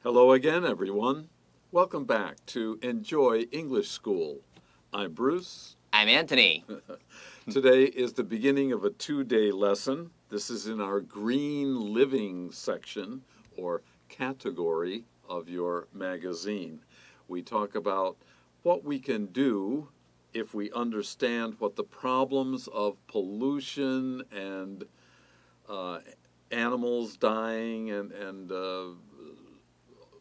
Hello again, everyone. Welcome back to Enjoy English School. I'm Bruce. I'm Anthony. Today is the beginning of a 2-day lesson. This is in our Green Living section or category of your magazine. We talk about what we can do if we understand what the problems of pollution and animals dying and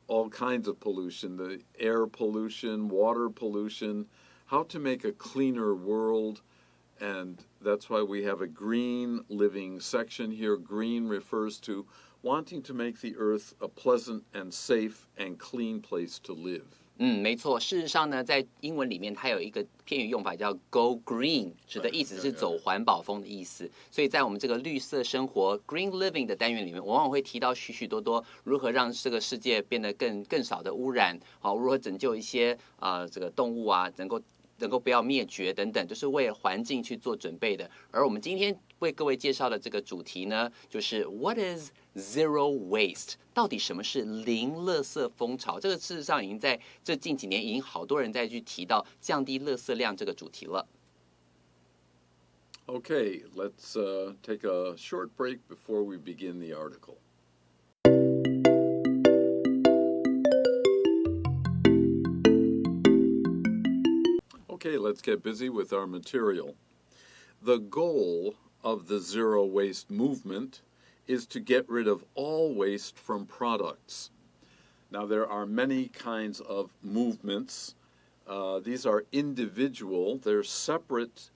all kinds of pollution, the air pollution, water pollution, how to make a cleaner world. And that's why we have a green living section here. Green refers to wanting to make the earth a pleasant and safe and clean place to live. 没错。事实上呢，在英文里面它有一个片语用法叫 "go green"， 指的意思是走环保风的意思。所以在我们这个绿色生活 （Green Living） 的单元里面，往往会提到许许多多如何让这个世界变得更少的污染，好，如何拯救一些这个动物啊，能够不要灭绝等等，就是为了环境去做准备的。而我们今天为各位介绍的这个主题呢，就是 What is Zero Waste？ 到底什么是零垃圾风潮？这个事实上已经在这近几年已经好多人在去提到降低垃圾量这个主题了。Okay, let's take a short break before we begin the article. Okay, let's get busy with our material. The goal of the zero waste movement is to get rid of all waste from products. Now, there are many kinds of movements. These are individual, they're separate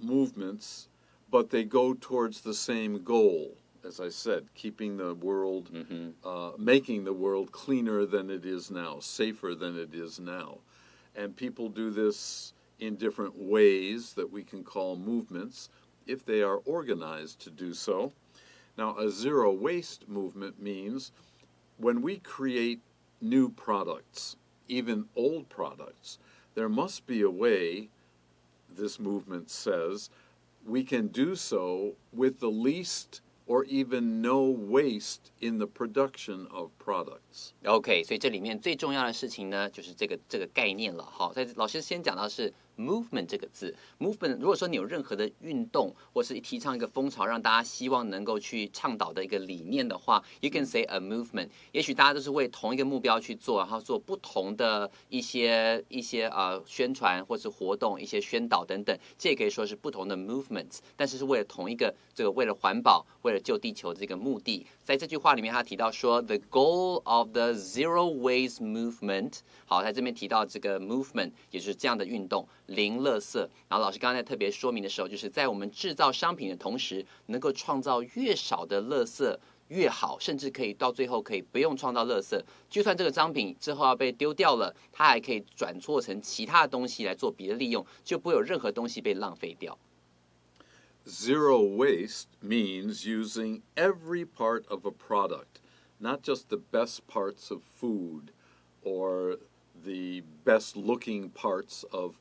movements, but they go towards the same goal. As I said, keeping the world, making the world cleaner than it is now, safer than it is now. And people do this in different ways that we can call movements if they are organized to do so. Now, a zero waste movement means when we create new products, even old products, there must be a way, this movement says, we can do so with the least or even no waste in the production of products. OK， 所以这里面最重要的事情呢，就是这个概念了。好，在老师先讲到是 movement 这个字 ，movement 如果说你有任何的运动，或是提倡一个风潮，让大家希望能够去倡导的一个理念的话 ，you can say a movement。也许大家都是为同一个目标去做，然后做不同的一些宣传或是活动、一些宣导等等，这也可以说是不同的 movements， 但是是为了同一个这个为了环保、为了救地球这个目的。在这句话里面，他提到说 ，the goal of the zero waste movement。好，在这边提到这个 movement， 也就是这样的运动。零垃圾，然后老师刚才特别说明的时候，就是在我们制造商品的同时，能够创造越少的垃圾越好，甚至可以到最后可以不用创造垃圾，就算这个商品之后要被丢掉了，它还可以转做成其他的东西来做别的利用，就不会有任何东西被浪费掉。Zero waste means using every part of a product, not just the best parts of food or the best looking parts of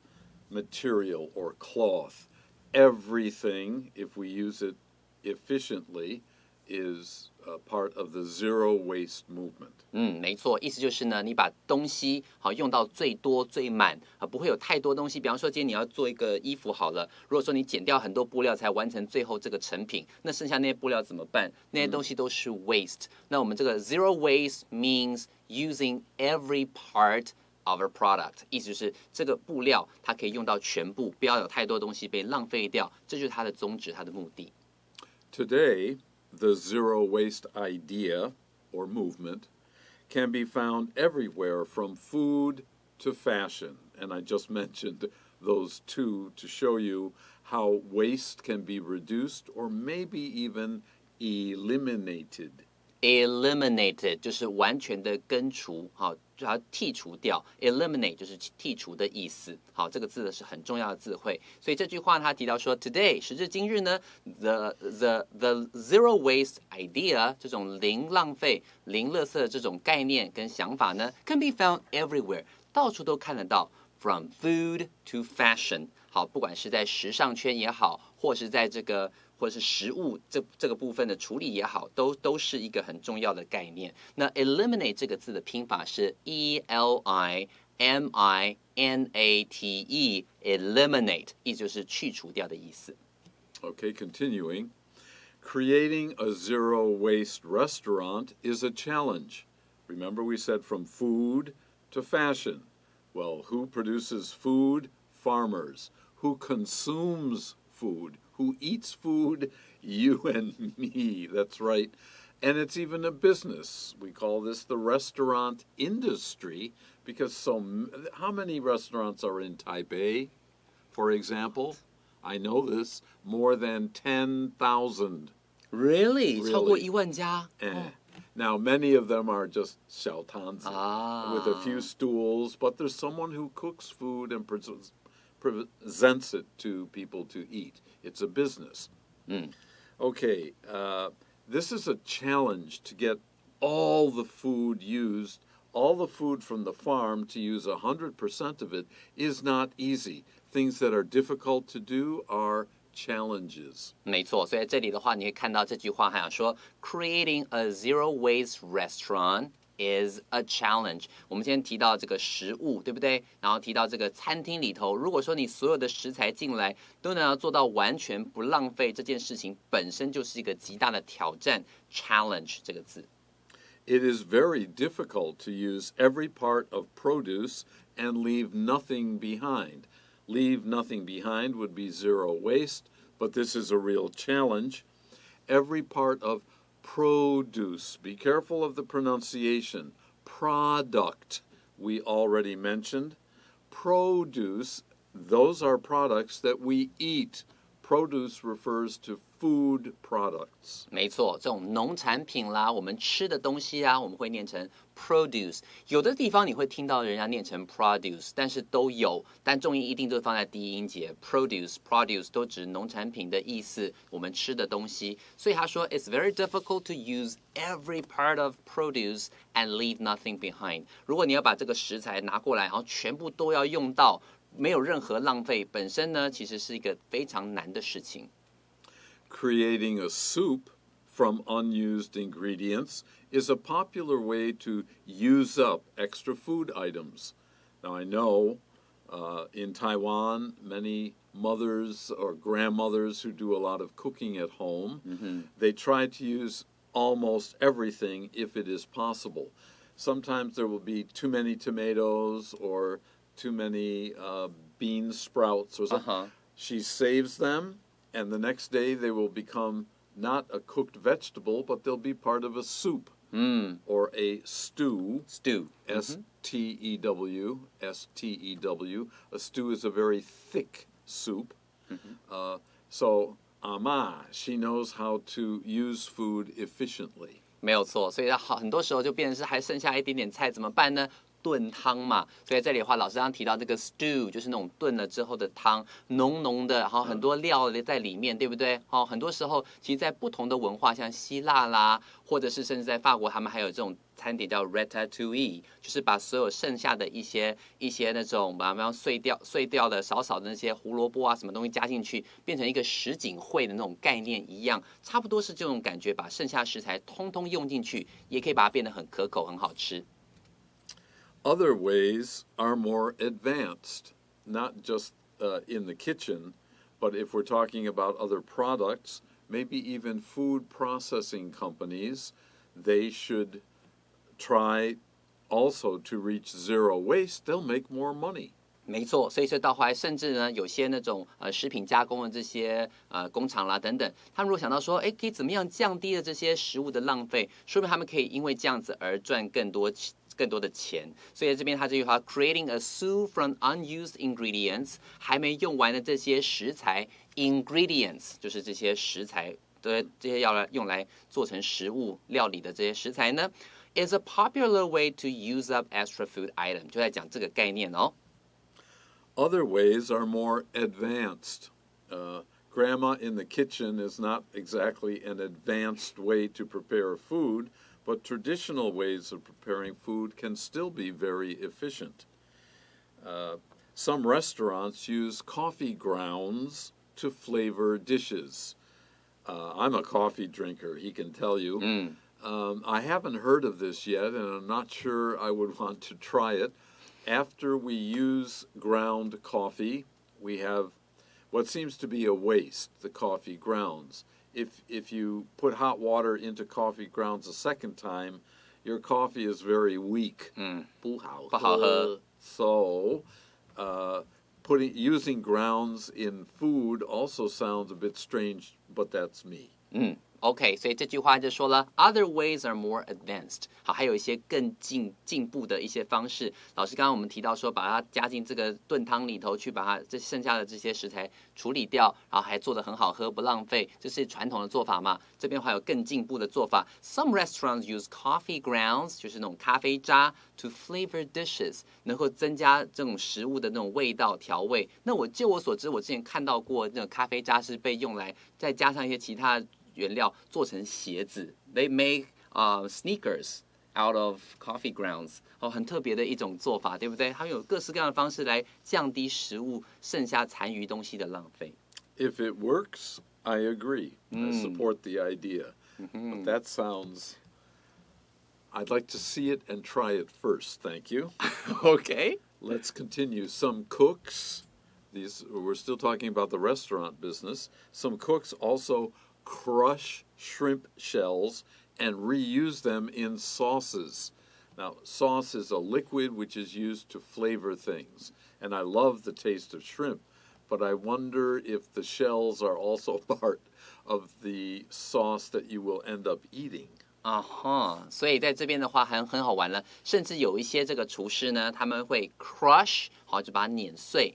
material or cloth. Everything, if we use it efficiently, is a part of the zero waste movement. 没错，意思就是呢，你把东西好用到最多最满不会有太多东西。比方说，今天你要做一个衣服好了，如果说你剪掉很多布料才完成最后这个成品，那剩下那些布料怎么办？那些东西都是 waste。那我们这个 zero waste means using every part of a product， 意思就是这个布料它可以用到全部，不要有太多东西被浪费掉，这就是它的宗旨，它的目的。Today, the zero waste idea or movement can be found everywhere from food to fashion. And I just mentioned those two to show you how waste can be reduced or maybe even eliminated. Eliminated 就是完全的根除，好，就要剔除掉。Eliminate 就是剔除的意思。好，这个字是很重要的字汇。所以这句话他提到说 ，Today 时至今日呢 ，the zero waste idea 这种零浪费、零垃圾的这种概念跟想法呢 ，can be found everywhere， 到处都看得到。From food to fashion， 好，不管是在时尚圈也好，或是在这个或者是食物这个部分的处理也好，都是一个很重要的概念。那 eliminate 这个字的拼法是 eliminate， eliminate 意思就是去除掉的意思。Okay, continuing. Creating a zero-waste restaurant is a challenge. Remember we said from food to fashion. Well, who produces food? Farmers. Who consumes food? Who eats food? You and me. That's right. And it's even a business. We call this the restaurant industry because how many restaurants are in Taipei, for example? I know this, more than 10,000. Really? 超过1万家。Now, many of them are just 小摊子 with a few stools, but there's someone who cooks food and presents it to people to eat. It's a business. Okay, this is a challenge to get all the food used, all the food from the farm to use 100% of it is not easy. Things that are difficult to do are challenges. 没错，所以这里的话，你会看到这句话还想说 ，creating a zero waste restaurant is a challenge。我们今天提到这个食物，对不对？然后提到这个餐厅里头，如果说你所有的食材进来都能要做到完全不浪费，这件事情本身就是一个极大的挑战。challenge 这个字。It is very difficult to use every part of produce and leave nothing behind. Leave nothing behind would be zero waste, but this is a real challenge. Every part of produce, be careful of the pronunciation. Product, we already mentioned. Produce, those are products that we eat. Produce refers to food products. 没错，这种农产品啦，我们吃的东西啊，我们会念成 produce。有的地方你会听到人家念成 produce， 但是都有，但重音一定都是放在第一音节。produce 都指农产品的意思，我们吃的东西。所以他说 ，It's very difficult to use every part of produce and leave nothing behind。如果你要把这个食材拿过来，然后全部都要用到，没有任何浪费，本身呢其实是一个非常难的事情。Creating a soup from unused ingredients is a popular way to use up extra food items. Now, I know in Taiwan, many mothers or grandmothers who do a lot of cooking at home, they try to use almost everything if it is possible. Sometimes there will be too many tomatoes or too many bean sprouts or something. She saves them, and the next day they will become not a cooked vegetable, but they'll be part of a soup or a stew. Stew. S-T-E-W. S-T-E-W. A stew is a very thick soup. So, Ama, she knows how to use food efficiently. 没有错，所以很多时候就变成是还剩下一点点菜怎么办呢？炖汤嘛，所以这里的话，老师刚刚提到这个 stew 就是那种炖了之后的汤，浓浓的，然后很多料在里面，对不对？很多时候其实，在不同的文化，像希腊啦，或者是甚至在法国，他们还有这种餐点叫 ratatouille， 就是把所有剩下的一些那种，比方碎掉的少的那些胡萝卜啊，什么东西加进去，变成一个什锦烩的那种概念一样，差不多是这种感觉，把剩下食材通通用进去，也可以把它变得很可口，很好吃。Other ways are more advanced, not just in the kitchen, but if we're talking about other products, maybe even food processing companies, they should try also to reach zero waste. They'll make more money. 没错，所以说到后来，甚至呢，有些那种食品加工的这些工厂啦等等，他们如果想到说，可以怎么样降低了这些食物的浪费，说明他们可以因为这样子而赚更多的钱。所以这边他这句话 ，creating a soup from unused ingredients， 还没用完的这些食材 ，ingredients 就是这些食材，这些要用来做成食物料理的这些食材呢 ，is a popular way to use up extra food item， 就在讲这个概念哦。Other ways are more advanced. Grandma in the kitchen is not exactly an advanced way to prepare food, but traditional ways of preparing food can still be very efficient. Some restaurants use coffee grounds to flavor dishes. I'm a coffee drinker, he can tell you. I haven't heard of this yet, and I'm not sure I would want to try it. After we use ground coffee, we have what seems to be a waste, the coffee grounds. If you put hot water into coffee grounds a second time, your coffee is very weak. 不好喝. So, using grounds in food also sounds a bit strange, but that's me. OK， 所以这句话就说了 ，other ways are more advanced。好，还有一些更进步的一些方式。老师刚刚我们提到说，把它加进这个炖汤里头去，把它这剩下的这些食材处理掉，然后还做得很好喝，不浪费，这是传统的做法嘛？这边还有更进步的做法。Some restaurants use coffee grounds， 就是那种咖啡渣 ，to flavor dishes， 能够增加这种食物的那种味道调味。那就我所知，我之前看到过那种咖啡渣是被用来再加上一些其他原料做成鞋子 ，They make sneakers out of coffee grounds， 很特别的一种做法，对不对？他们有各式各样的方式来降低食物剩下残余东西的浪费。If it works, I agree. I support the idea. But that sounds. I'd like to see it and try it first. Thank you. Okay. Let's continue. Some cooks. We're still talking about the restaurant business. Some cooks also crush shrimp shells and reuse them in sauces. Now, sauce is a liquid which is used to flavor things, and I love the taste of shrimp, but I wonder if the shells are also part of the sauce that you will end up eating. 所以在这边的话很好玩了，甚至有一些这个厨师呢，他们会 crush， 好，就把它碾碎。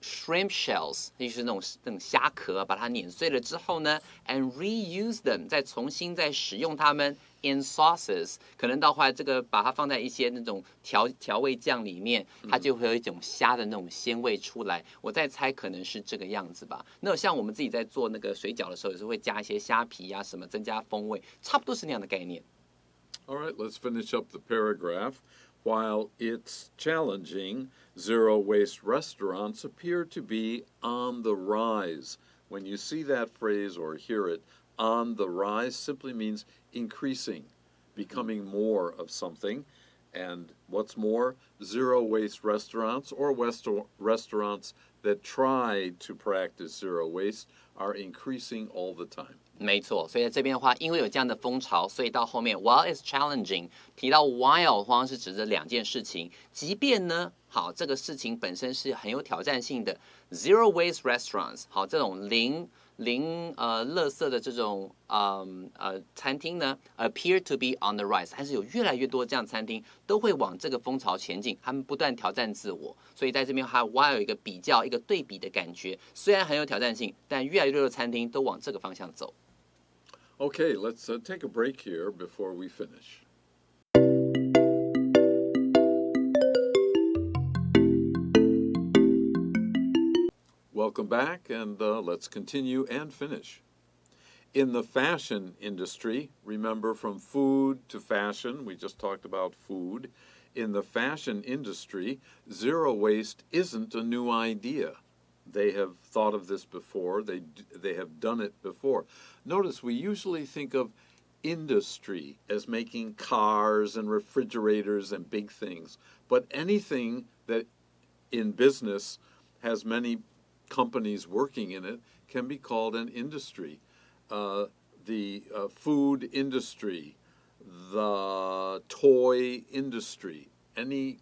Shrimp shells， 就是那种虾壳，把它碾碎了之后呢 ，and reuse them， 再重新再使用它们 in sauces， 可能到后来这个把它放在一些那种调味酱里面，它就会有一种虾的那种鲜味出来。我在猜可能是这个样子吧。那像我们自己在做那个水饺的时候，有时候会加一些虾皮啊什么，增加风味，差不多是那样的概念。All right, let's finish up the paragraph. While it's challenging, zero-waste restaurants appear to be on the rise. When you see that phrase or hear it, on the rise simply means increasing, becoming more of something. And what's more, zero-waste restaurants or restaurants that try to practice zero waste are increasing all the time. 没错，所以在这边的话，因为有这样的风潮，所以到后面 while it's challenging 提到 while 通常是指这两件事情，即便呢，好，这个事情本身是很有挑战性的 zero waste restaurants， 好，这种零垃圾的这种餐厅呢 appear to be on the rise， 还是有越来越多这样餐厅都会往这个风潮前进，他们不断挑战自我，所以在这边还有一个比较一个对比的感觉，虽然很有挑战性，但越来越多的餐厅都往这个方向走。Okay, let's take a break here before we finish. Welcome back, and let's continue and finish. In the fashion industry, remember from food to fashion, we just talked about food. In the fashion industry, zero waste isn't a new idea. They have thought of this before. They have done it before. Notice we usually think of industry as making cars and refrigerators and big things. But anything that in business has many companies working in it can be called an industry. The food industry, the toy industry, any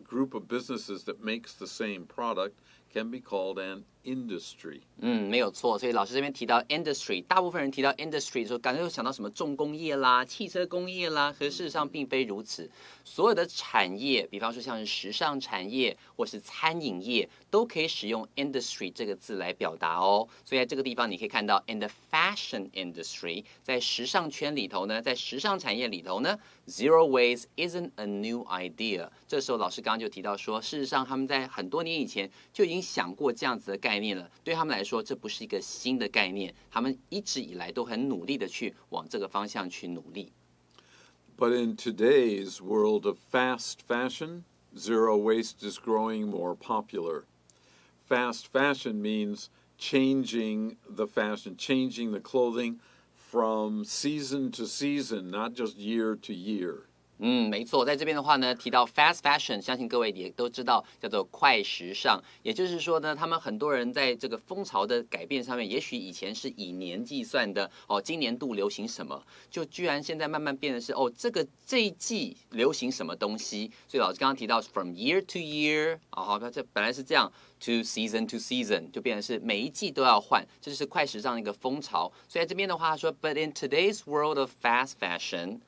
group of businesses that makes the same product can be called an industry. 没有错。所以老师这边提到 industry， 大部分人提到 industry 的时候，感觉会想到什么重工业啦、汽车工业啦，可是事实上并非如此。所有的产业，比方说像是时尚产业或是餐饮业，都可以使用 industry 这个字来表达哦。所以在这个地方你可以看到 in the fashion industry， 在时尚圈里头呢，在时尚产业里头呢 ，zero waste isn't a new idea。这时候老师刚刚就提到说，事实上他们在很多年以前就已经想过这样子的概念了。对他们来说，这不是一个新的概念，他们一直以来都很努力的去往这个方向去努力。But in today's world of fast fashion, zero waste is growing more popular. Fast fashion means changing the fashion, changing the clothing from season to season, not just year to year. 没错，在这边的话呢，提到 fast fashion， 相信各位也都知道，叫做快时尚。也就是说呢，他们很多人在这个风潮的改变上面，也许以前是以年计算的，今年度流行什么，就居然现在慢慢变成是这一季流行什么东西。所以老师刚刚提到 from year to year， 这本来是这样 to season to season， 就变成是每一季都要换，这就是快时尚的一个风潮。所以在这边的话，他说 ，But in today's world of fast fashion，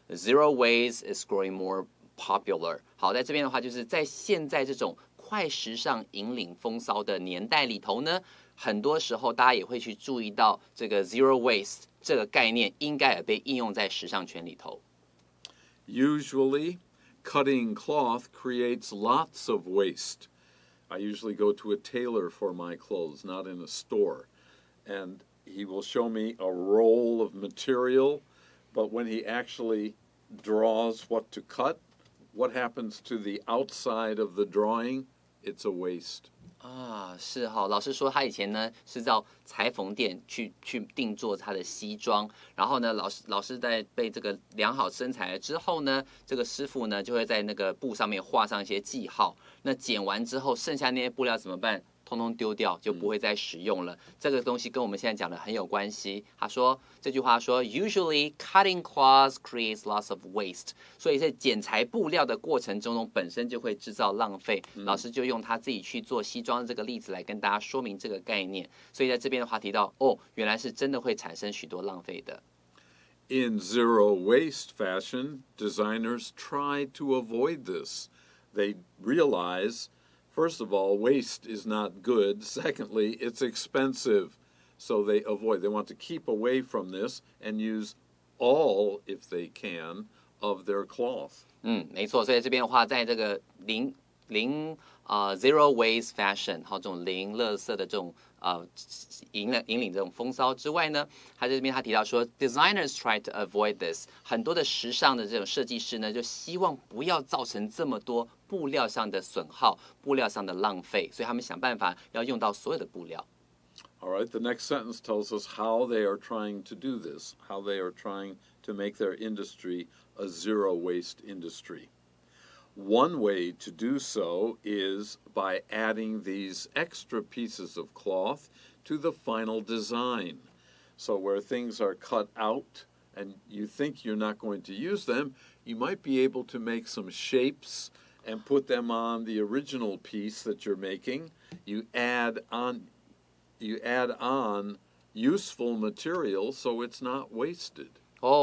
zero waste is growing more popular。好，在这边的话，就是在现在这种快时尚引领风骚的年代里头呢，很多时候大家也会去注意到这个 zero waste 这个概念应该也被应用在时尚圈里头。Usually, cutting cloth creates lots of waste. I usually go to a tailor for my clothes, not in a store. And he will show me a roll of material, but when he actually draws what to cut, what happens to the outside of the drawing? It's a waste. 是老师说他以前呢是到裁缝店去定做他的西装，然后呢老师在被这个量好身材了之后呢，这个师傅呢就会在那个布上面画上一些记号，那剪完之后剩下那些布料怎么办？通通丢掉，就不会再使用了。这个东西跟我们现在讲的很有关系。他说这句话说 ，Usually cutting cloth creates lots of waste。所以在剪裁布料的过程中本身就会制造浪费。老师就用他自己去做西装这个例子来跟大家说明这个概念。所以在这边的话提到，原来是真的会产生许多浪费的。In zero waste fashion, designers try to avoid this. They realize.First of all, waste is not good. Secondly, it's expensive. So they want to keep away from this and use all, if they can, of their cloth. 没错。所以这边的话，在这个zero waste fashion， 这种零垃圾的这种引领这种风骚之外呢，他在这边他提到说 ，designers try to avoid this。很多的时尚的这种设计师呢，就希望不要造成这么多布料上的损耗、布料上的浪费，所以他们想办法要用到所有的布料。All right, the next sentence tells us how they are trying to do this, how they are trying to make their industry a zero waste industry. One way to do so is by adding these extra pieces of cloth to the final design. So where things are cut out and you think you're not going to use them, you might be able to make some shapes and put them on the original piece that you're making. You add on useful material so it's not wasted.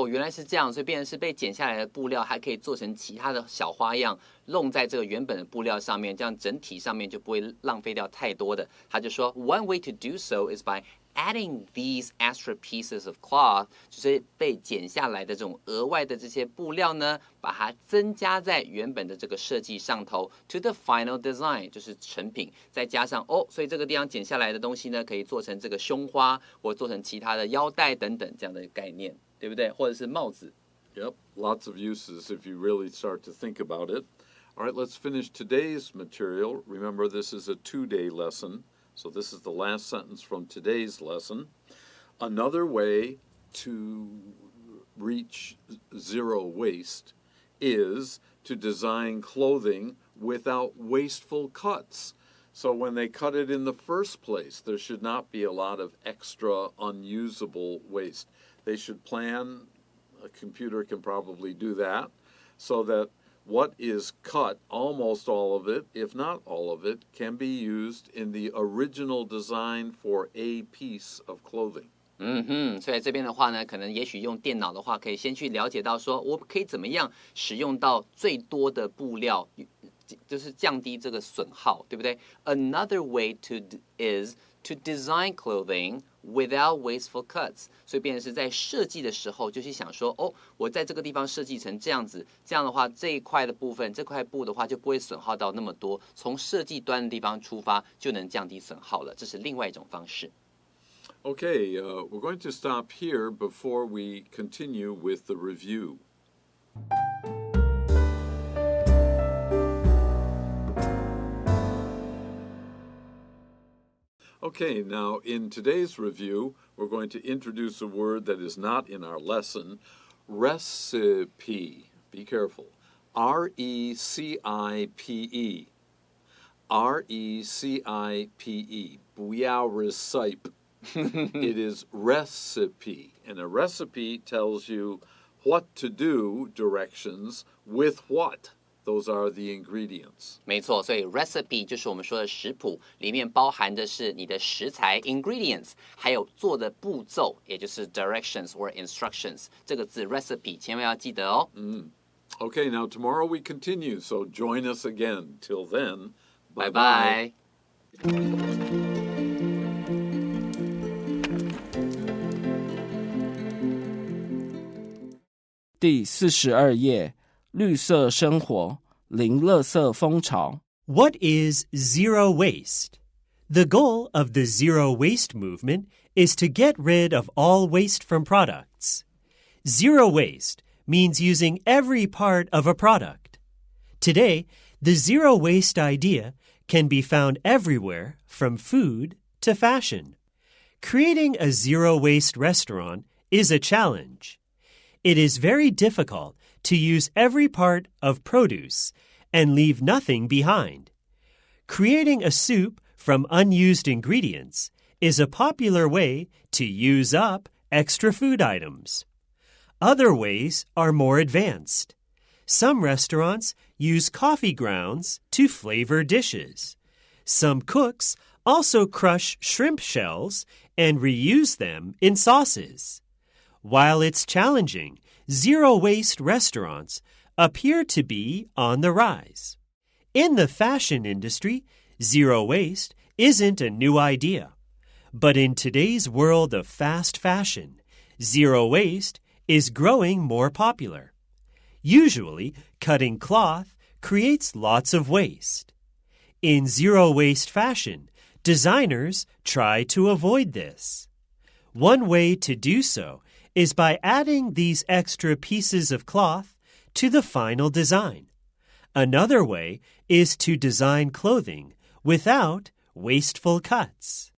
原来是这样，所以变成是被剪下来的布料还可以做成其他的小花样，弄在这个原本的布料上面，这样整体上面就不会浪费掉太多的。他就说 ，One way to do so is by adding these extra pieces of cloth， 就是被剪下来的这种额外的这些布料呢，把它增加在原本的这个设计上头 ，to the final design， 就是成品，再加上所以这个地方剪下来的东西呢，可以做成这个胸花，或做成其他的腰带等等这样的概念。对不对？或者是帽子。Yep, lots of uses if you really start to think about it. All right, let's finish today's material. Remember, this is a 2-day lesson, so this is the last sentence from today's lesson. Another way to reach zero waste is to design clothing without wasteful cuts. So when they cut it in the first place, there should not be a lot of extra unusable waste. They should plan, a computer can probably do that, so that what is cut, almost all of it, if not all of it, can be used in the original design for a piece of clothing. 所以这边的话呢，可能也许用电脑的话，可以先去了解到说，我可以怎么样使用到最多的布料，就是降低这个损耗，对不对 ？Another way is to design clothing without wasteful cuts， 所以变成是在设计的时候就去想说，我在这个地方设计成这样子，这样的话这一块的部分，这块布的话就不会损耗到那么多，从设计端的地方出发就能降低损耗了，这是另外一种方式。Okay, we're going to stop here before we continue with the review. Okay, now in today's review, we're going to introduce a word that is not in our lesson, recipe. Be careful. R-E-C-I-P-E. R-E-C-I-P-E. 不要 recipe. It is recipe. And a recipe tells you what to do directions with what. Those are the ingredients. 没错，所以 recipe 就是我们说的食谱，里面包含的是你的食材 ingredients， 还有做的步骤，也就是 directions or instructions。这个字 recipe 千万要记得哦。Okay, now tomorrow we continue, so join us again. Till then, 拜拜。第42页，绿色生活，零垃圾风潮。What is zero waste? The goal of the zero waste movement is to get rid of all waste from products. Zero waste means using every part of a product. Today, the zero waste idea can be found everywhere, from food to fashion. Creating a zero waste restaurant is a challenge. It is very difficult to use every part of produce and leave nothing behind. Creating a soup from unused ingredients is a popular way to use up extra food items. Other ways are more advanced. Some restaurants use coffee grounds to flavor dishes. Some cooks also crush shrimp shells and reuse them in sauces. While it's challenging, zero-waste restaurants appear to be on the rise. In the fashion industry, zero waste isn't a new idea. But in today's world of fast fashion, zero waste is growing more popular. Usually, cutting cloth creates lots of waste. In zero-waste fashion, designers try to avoid this. One way to do so is by adding these extra pieces of cloth to the final design. Another way is to design clothing without wasteful cuts.